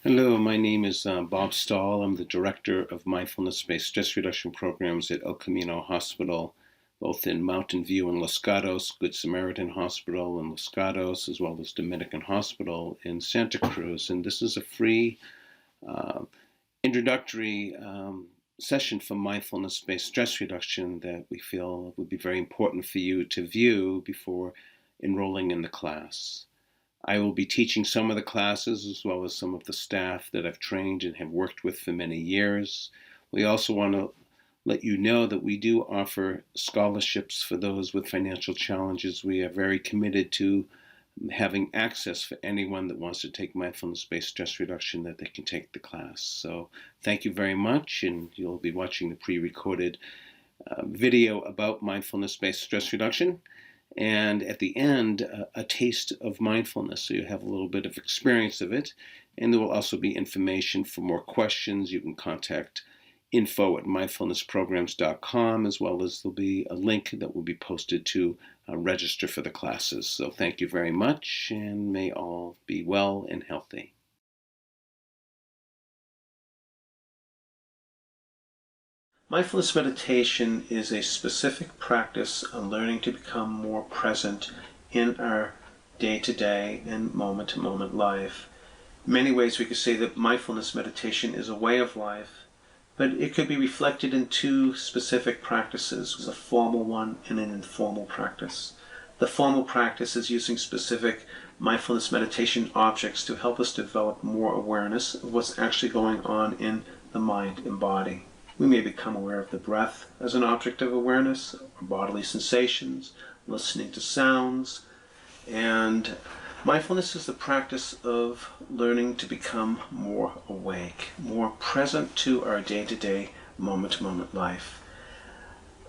Hello, my name is Bob Stahl. I'm the Director of Mindfulness-Based Stress Reduction Programs at El Camino Hospital, both in Mountain View and Los Gatos, Good Samaritan Hospital in Los Gatos, as well as Dominican Hospital in Santa Cruz. And this is a free uh, introductory session for mindfulness-based stress reduction that we feel would be very important for you to view before enrolling in the class. I will be teaching some of the classes as well as some of the staff that I've trained and have worked with for many years. We also want to let you know that we do offer scholarships for those with financial challenges. We are very committed to having access for anyone that wants to take mindfulness-based stress reduction, that they can take the class. So thank you very much, and you'll be watching the pre-recorded video about mindfulness-based stress reduction. And at the end, a taste of mindfulness, so you have a little bit of experience of it. And there will also be information for more questions. You can contact info@mindfulnessprograms.com, as well as there'll be a link that will be posted to register for the classes. So thank you very much, and may all be well and healthy. Mindfulness meditation is a specific practice on learning to become more present in our day-to-day and moment-to-moment life. In many ways, we could say that mindfulness meditation is a way of life, but it could be reflected in two specific practices, a formal one and an informal practice. The formal practice is using specific mindfulness meditation objects to help us develop more awareness of what's actually going on in the mind and body. We may become aware of the breath as an object of awareness, or bodily sensations, listening to sounds, and mindfulness is the practice of learning to become more awake, more present to our day-to-day, moment-to-moment life.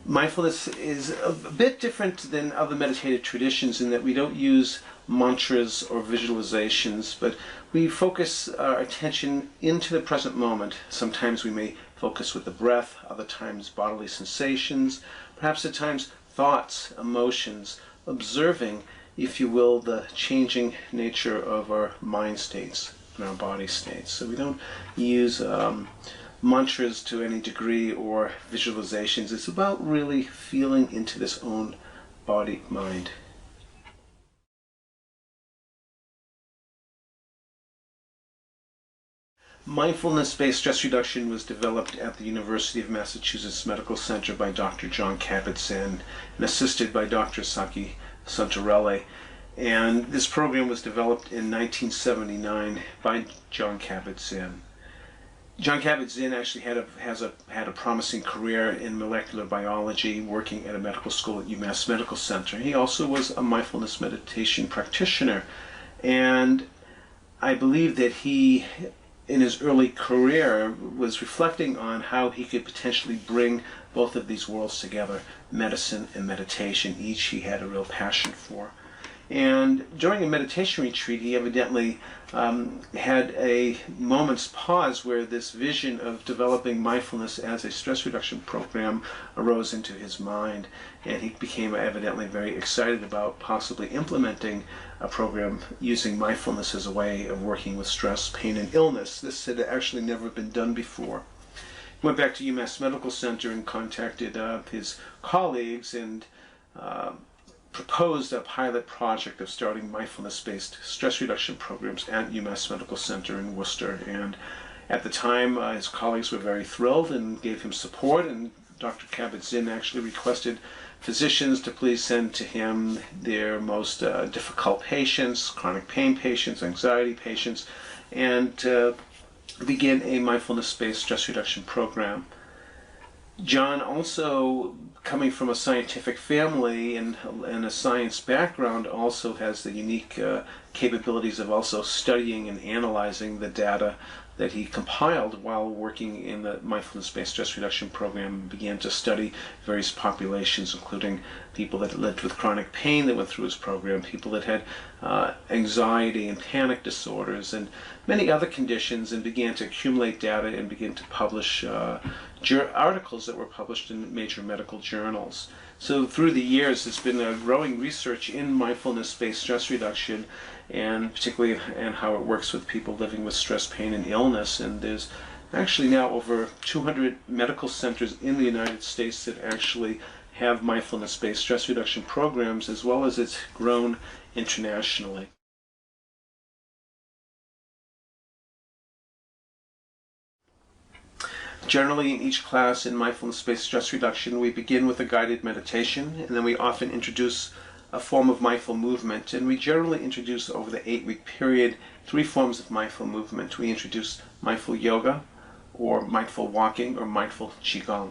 Mindfulness is a bit different than other meditative traditions in that we don't use mantras or visualizations, but we focus our attention into the present moment. Sometimes we may focus with the breath, other times bodily sensations, perhaps at times thoughts, emotions, observing, if you will, the changing nature of our mind states and our body states. So we don't use mantras to any degree or visualizations. It's about really feeling into this own body-mind. Mindfulness-based stress reduction was developed at the University of Massachusetts Medical Center by Dr. Jon Kabat-Zinn and assisted by Dr. Saki Santarelli. And this program was developed in 1979 by Jon Kabat-Zinn. Jon Kabat-Zinn actually had a promising career in molecular biology, working at a medical school at UMass Medical Center. He also was a mindfulness meditation practitioner, and I believe that he, in his early career, was reflecting on how he could potentially bring both of these worlds together, medicine and meditation. Each he had a real passion for. And during a meditation retreat, he evidently had a moment's pause where this vision of developing mindfulness as a stress reduction program arose into his mind, and he became evidently very excited about possibly implementing a program using mindfulness as a way of working with stress, pain, and illness. This had actually never been done before. He went back to UMass Medical Center and contacted his colleagues and proposed a pilot project of starting mindfulness-based stress reduction programs at UMass Medical Center in Worcester. And at the time, his colleagues were very thrilled and gave him support, and Dr. Kabat-Zinn actually requested physicians to please send to him their most difficult patients, chronic pain patients, anxiety patients, and begin a mindfulness-based stress reduction program. John, also coming from a scientific family and a science background, also has the unique capabilities of also studying and analyzing the data that he compiled while working in the mindfulness-based stress reduction program, and began to study various populations, including people that lived with chronic pain that went through his program, people that had anxiety and panic disorders, and many other conditions, and began to accumulate data and begin to publish articles that were published in major medical journals. So through the years, it's been a growing research in mindfulness-based stress reduction, and particularly in how it works with people living with stress, pain, and illness. And there's actually now over 200 medical centers in the United States that actually have mindfulness-based stress reduction programs, as well as it's grown internationally. Generally, in each class in mindfulness-based stress reduction, we begin with a guided meditation, and then we often introduce a form of mindful movement. And we generally introduce, over the 8-week period, 3 forms of mindful movement. We introduce mindful yoga, or mindful walking, or mindful qigong.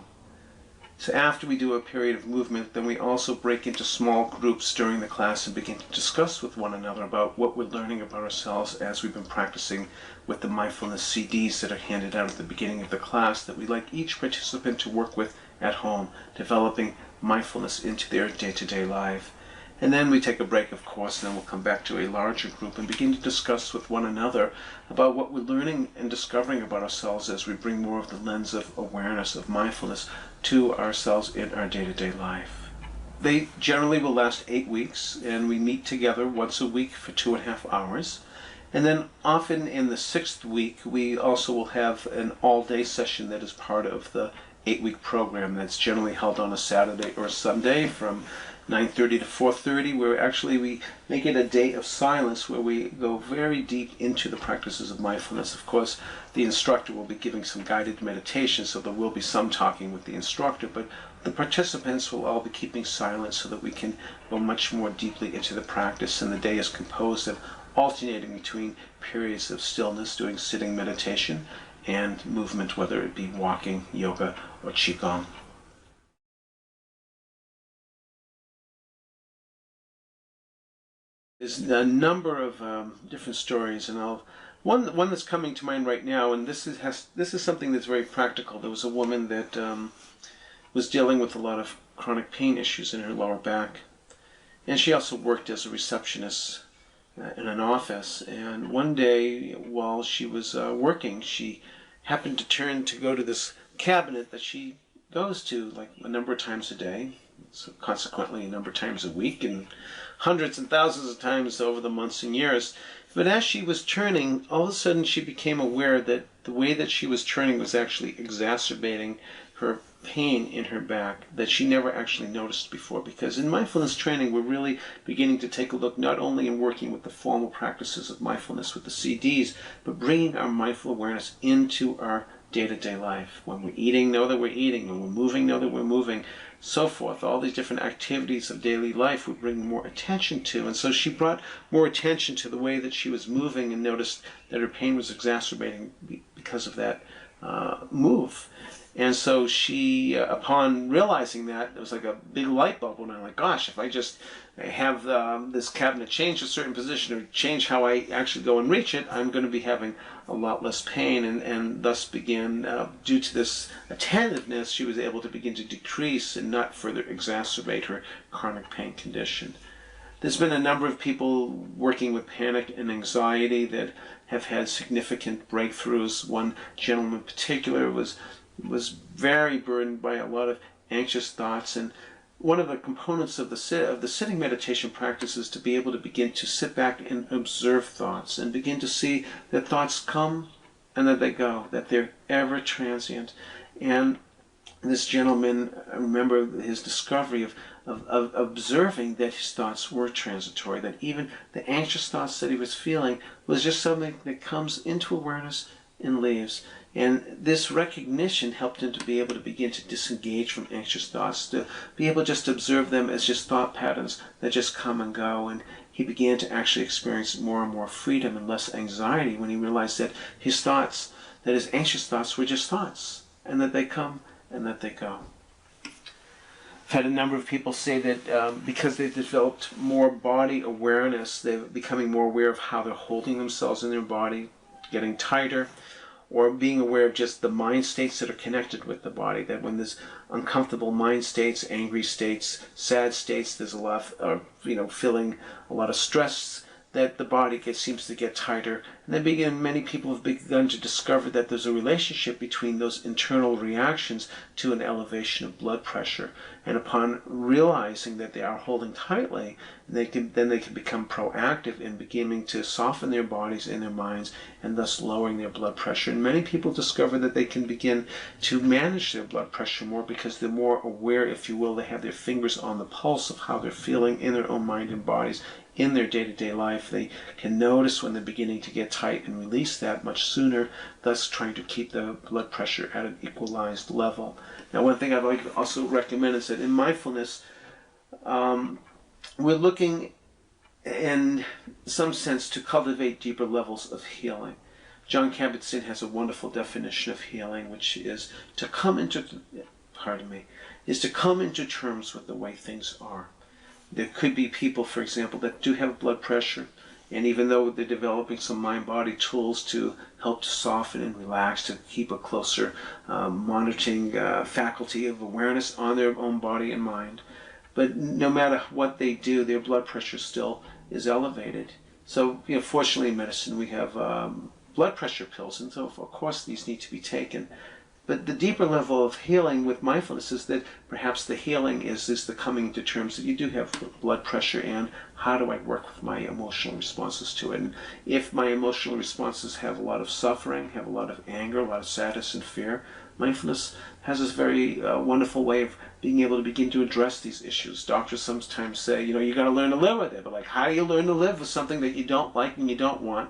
So after we do a period of movement, then we also break into small groups during the class and begin to discuss with one another about what we're learning about ourselves as we've been practicing with the mindfulness CDs that are handed out at the beginning of the class, that we like each participant to work with at home, developing mindfulness into their day-to-day life. And then we take a break, of course, and then we'll come back to a larger group and begin to discuss with one another about what we're learning and discovering about ourselves as we bring more of the lens of awareness, of mindfulness, to ourselves in our day-to-day life. They generally will last 8 weeks, and we meet together once a week for 2.5 hours. And then often in the 6th week, we also will have an all-day session that is part of the 8-week program that's generally held on a Saturday or a Sunday from 9:30 to 4:30, where actually we make it a day of silence where we go very deep into the practices of mindfulness. Of course, the instructor will be giving some guided meditation, so there will be some talking with the instructor, but the participants will all be keeping silence so that we can go much more deeply into the practice. And the day is composed of alternating between periods of stillness, doing sitting meditation, and movement, whether it be walking, yoga, or qigong. There's a number of different stories, and one that's coming to mind right now, and this is something that's very practical. There was a woman that was dealing with a lot of chronic pain issues in her lower back, and she also worked as a receptionist in an office. And one day, while she was working, she happened to turn to go to this cabinet that she goes to like a number of times a day, so consequently a number of times a week, and hundreds and thousands of times over the months and years. But as she was turning, all of a sudden she became aware that the way that she was turning was actually exacerbating her pain in her back that she never actually noticed before. Because in mindfulness training, we're really beginning to take a look not only in working with the formal practices of mindfulness with the CDs, but bringing our mindful awareness into our day-to-day life. When we're eating, know that we're eating. When we're moving, know that we're moving. So forth. All these different activities of daily life we bring more attention to. And so she brought more attention to the way that she was moving and noticed that her pain was exacerbating because of that move. And so she, upon realizing that, it was like a big light bulb went on, like, gosh, if I just have this cabinet change a certain position or change how I actually go and reach it, I'm going to be having a lot less pain. And thus began, due to this attentiveness, she was able to begin to decrease and not further exacerbate her chronic pain condition. There's been a number of people working with panic and anxiety that have had significant breakthroughs. One gentleman in particular was very burdened by a lot of anxious thoughts, and one of the components of the sitting meditation practice is to be able to begin to sit back and observe thoughts and begin to see that thoughts come and that they go, that they're ever transient. And this gentleman, I remember his discovery of observing that his thoughts were transitory, that even the anxious thoughts that he was feeling was just something that comes into awareness and leaves. And this recognition helped him to be able to begin to disengage from anxious thoughts, to be able to just observe them as just thought patterns that just come and go. And he began to actually experience more and more freedom and less anxiety when he realized that his thoughts, that his anxious thoughts were just thoughts, and that they come and that they go. I've had a number of people say that because they've developed more body awareness, they're becoming more aware of how they're holding themselves in their body, getting tighter, or being aware of just the mind states that are connected with the body, that when there's uncomfortable mind states, angry states, sad states, there's a lot of, feeling a lot of stress, that the body seems to get tighter. And then many people have begun to discover that there's a relationship between those internal reactions to an elevation of blood pressure. And upon realizing that they are holding tightly, they can become proactive in beginning to soften their bodies and their minds, and thus lowering their blood pressure. And many people discover that they can begin to manage their blood pressure more because they're more aware, if you will. They have their fingers on the pulse of how they're feeling in their own mind and bodies in their day-to-day life. They can notice when they're beginning to get tight and release that much sooner, thus trying to keep the blood pressure at an equalized level. Now, one thing I'd like to also recommend is that in mindfulness, we're looking in some sense to cultivate deeper levels of healing. John Kabat-Zinn has a wonderful definition of healing, which is to come into terms with the way things are. There could be people, for example, that do have blood pressure, and even though they're developing some mind-body tools to help to soften and relax, to keep a closer monitoring faculty of awareness on their own body and mind, but no matter what they do, their blood pressure still is elevated. So, fortunately in medicine we have blood pressure pills, and so of course these need to be taken. But the deeper level of healing with mindfulness is that perhaps the healing is the coming to terms that you do have blood pressure, and how do I work with my emotional responses to it? And if my emotional responses have a lot of suffering, have a lot of anger, a lot of sadness and fear, mindfulness has this very wonderful way of being able to begin to address these issues. Doctors sometimes say, you got to learn to live with it. But how do you learn to live with something that you don't like and you don't want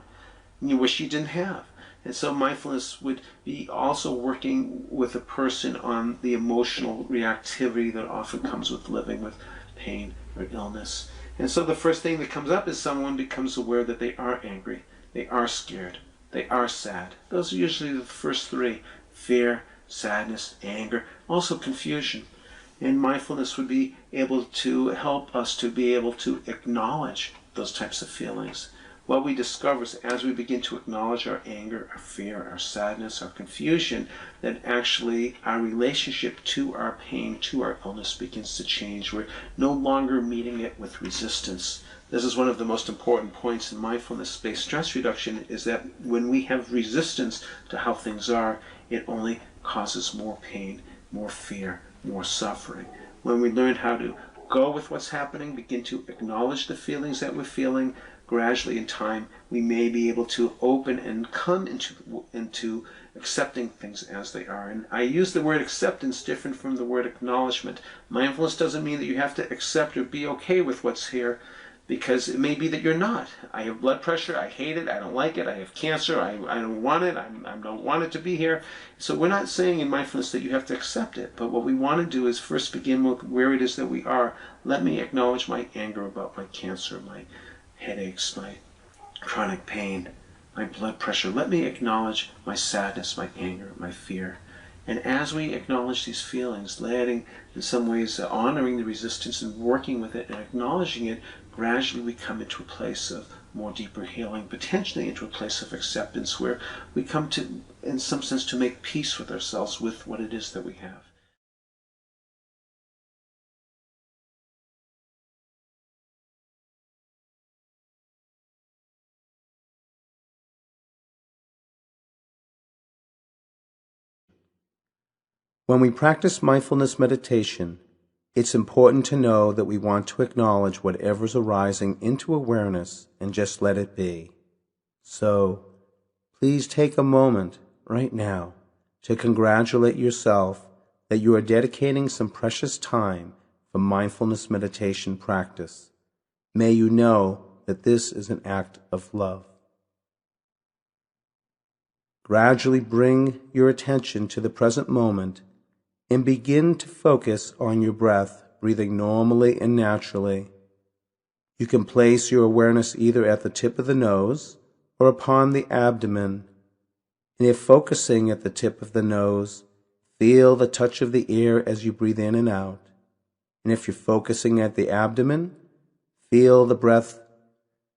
and you wish you didn't have? And so mindfulness would be also working with a person on the emotional reactivity that often comes with living with pain or illness. And so the first thing that comes up is someone becomes aware that they are angry, they are scared, they are sad. Those are usually the first three: fear, sadness, anger, also confusion. And mindfulness would be able to help us to be able to acknowledge those types of feelings. What we discover is as we begin to acknowledge our anger, our fear, our sadness, our confusion, that actually our relationship to our pain, to our illness begins to change. We're no longer meeting it with resistance. This is one of the most important points in mindfulness-based stress reduction, is that when we have resistance to how things are, it only causes more pain, more fear, more suffering. When we learn how to go with what's happening, begin to acknowledge the feelings that we're feeling, gradually in time we may be able to open and come into accepting things as they are. And I use the word acceptance different from the word acknowledgement. Mindfulness doesn't mean that you have to accept or be okay with what's here, because it may be that you're not. I have blood pressure, I hate it, I don't like it, I have cancer, I don't want it, I don't want it to be here. So we're not saying in mindfulness that you have to accept it, but what we want to do is first begin with where it is that we are. Let me acknowledge my anger about my cancer, my headaches, my chronic pain, my blood pressure. Let me acknowledge my sadness, my anger, my fear. And as we acknowledge these feelings, letting, in some ways, honoring the resistance and working with it and acknowledging it, gradually we come into a place of more deeper healing, potentially into a place of acceptance, where we come to, in some sense, to make peace with ourselves, with what it is that we have. When we practice mindfulness meditation, it's important to know that we want to acknowledge whatever's arising into awareness and just let it be. So, please take a moment right now to congratulate yourself that you are dedicating some precious time for mindfulness meditation practice. May you know that this is an act of love. Gradually bring your attention to the present moment and begin to focus on your breath, breathing normally and naturally. You can place your awareness either at the tip of the nose or upon the abdomen. And if focusing at the tip of the nose, feel the touch of the air as you breathe in and out. And if you're focusing at the abdomen, feel the breath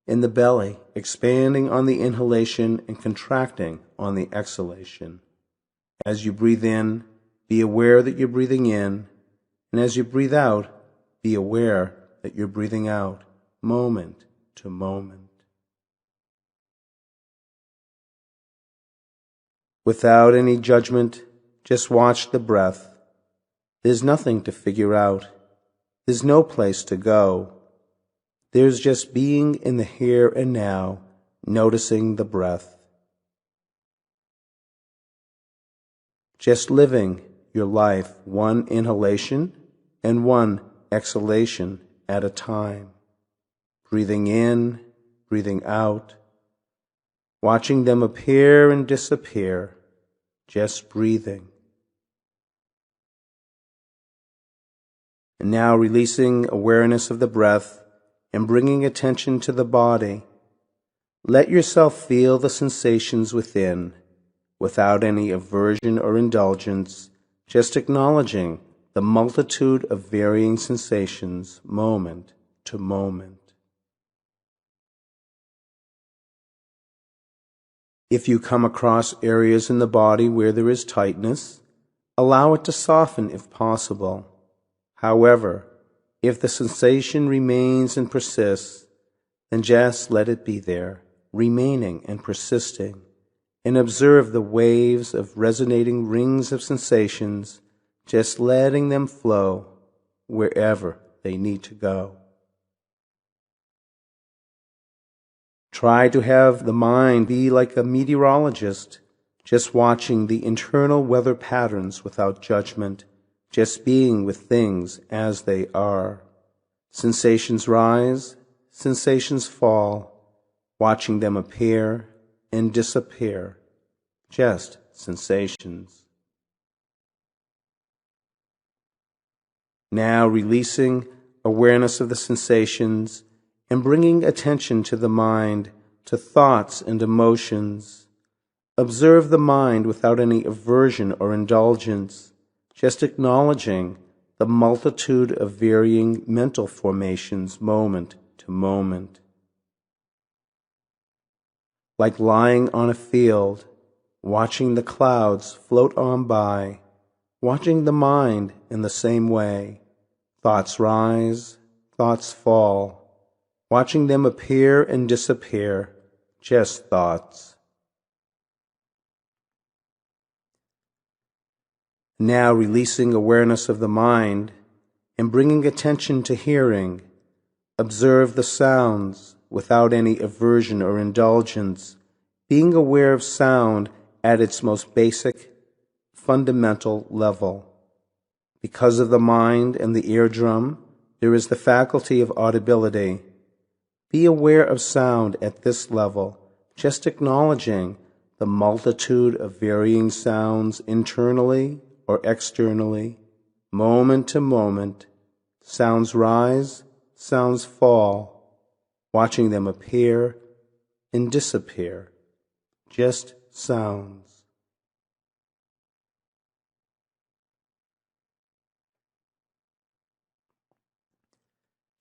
in the belly, expanding on the inhalation and contracting on the exhalation. As you breathe in, be aware that you're breathing in, and as you breathe out, be aware that you're breathing out, moment to moment. Without any judgment, just watch the breath. There's nothing to figure out. There's no place to go. There's just being in the here and now, noticing the breath. Just living your life one inhalation and one exhalation at a time. Breathing in, breathing out, watching them appear and disappear, just breathing. And now releasing awareness of the breath and bringing attention to the body. Let yourself feel the sensations within, without any aversion or indulgence, just acknowledging the multitude of varying sensations moment to moment. If you come across areas in the body where there is tightness, allow it to soften if possible. However, if the sensation remains and persists, then just let it be there, remaining and persisting, and observe the waves of resonating rings of sensations, just letting them flow wherever they need to go. Try to have the mind be like a meteorologist, just watching the internal weather patterns without judgment, just being with things as they are. Sensations rise, sensations fall, watching them appear and disappear, just sensations. Now releasing awareness of the sensations and bringing attention to the mind, to thoughts and emotions. Observe the mind without any aversion or indulgence, just acknowledging the multitude of varying mental formations moment to moment. Like lying on a field, watching the clouds float on by, watching the mind in the same way. Thoughts rise, thoughts fall, watching them appear and disappear, just thoughts. Now releasing awareness of the mind and bringing attention to hearing. Observe the sounds without any aversion or indulgence, being aware of sound at its most basic, fundamental level. Because of the mind and the eardrum, there is the faculty of audibility. Be aware of sound at this level, just acknowledging the multitude of varying sounds internally or externally, moment to moment. Sounds rise, sounds fall, watching them appear and disappear, just sounds.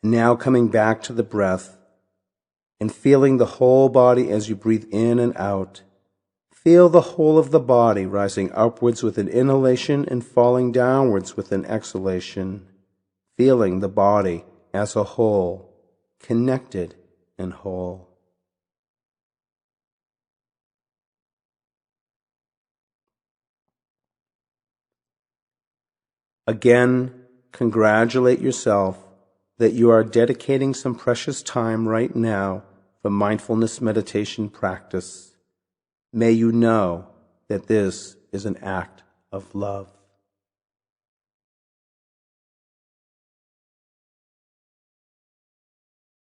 Now coming back to the breath and feeling the whole body as you breathe in and out. Feel the whole of the body rising upwards with an inhalation and falling downwards with an exhalation. Feeling the body as a whole, connected and whole. Again, congratulate yourself that you are dedicating some precious time right now for mindfulness meditation practice. May you know that this is an act of love.